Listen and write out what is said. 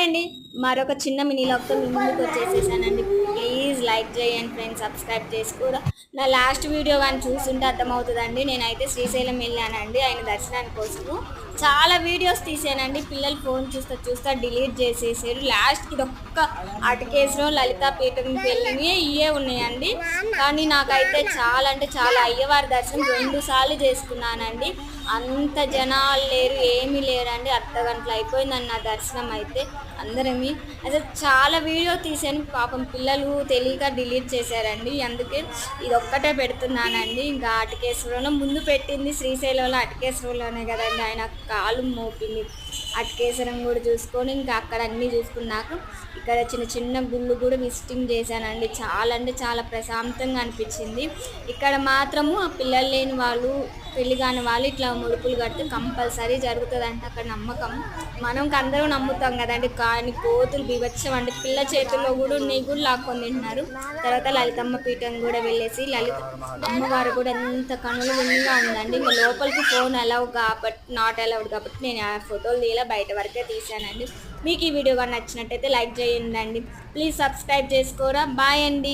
Hi అండి. మరొక చిన్న మినీ లాగ్‌తో మీ ముందుకు వచ్చేసేసానండి. ప్లీజ్ లైక్ చేయండి ఫ్రెండ్స్, సబ్స్క్రైబ్ చేసుకోరా. నా లాస్ట్ వీడియో గాని చూసుంటే అర్థమవుతదండి. నేనైతే శ్రీశైలం వెళ్ళానండి ఆయన దర్శనాని కోసము. చాలా వీడియోస్ తీసానండి. పిల్లలు ఫోన్ చూస్తా చూస్తా డిలీట్ చేసేసారు. లాస్ట్‌కి ఇదొక్క అటకేశ్వరం, లలితాపీఠం వెళ్ళినయి ఇయే ఉన్నాయండి. కానీ నాకైతే చాలా అంటే చాలా అయ్యవారి దర్శనం 2 సార్లు చేసుకున్నానండి. అంత జనాలు లేరు, ఏమీ లేరండి. అర్ధగంటలో అయిపోయిందండి నా దర్శనం అయితే. అందరమి అసలు చాలా వీడియో తీసాను. పాపం పిల్లలు తెలియక డిలీట్ చేశారండి. అందుకే ఇదొక్కటే పెడుతున్నానండి. ఇంకా అటకేశ్వరంలో ముందు పెట్టింది శ్రీశైలంలో అటకేశ్వరంలోనే కదండి ఆయన కాలు మోపింది. అటకేశ్వరం కూడా చూసుకొని ఇంకా అక్కడ అన్నీ చూసుకున్నాక ఇక్కడ చిన్న చిన్న గుళ్ళు కూడా విజిటింగ్ చేశానండి. చాలా అంటే చాలా ప్రశాంతంగా అనిపించింది. ఇక్కడ మాత్రము ఆ పిల్లలు లేని వాళ్ళు, పెళ్లి కాని వాళ్ళు ఇట్లా ముడుపులు కడితే కంపల్సరీ జరుగుతుందంటే అక్కడ నమ్మకం. మనం అందరూ నమ్ముతాం కదండి. కానీ కోతులు బీభత్సం అంటే పిల్ల చేతుల్లో కూడా నెయ్యి కూడా లాక్కొని తింటున్నారు. తర్వాత లలితమ్మ పీఠం కూడా వెళ్ళేసి అమ్మవారు కూడా ఎంత కనులు విందుగా ఉందండి. ఇంకా లోపలికి ఫోన్ అలౌ కాబట్టి నాట్ అలౌడ్ కాబట్టి నేను ఆ ఫోటోలు తీలా బయట వరకే తీసానండి. మీకు ఈ వీడియో కానీ నచ్చినట్టయితే లైక్ చేయండి. ప్లీజ్ సబ్స్క్రైబ్ చేసుకోరా. బాయ్ అండి.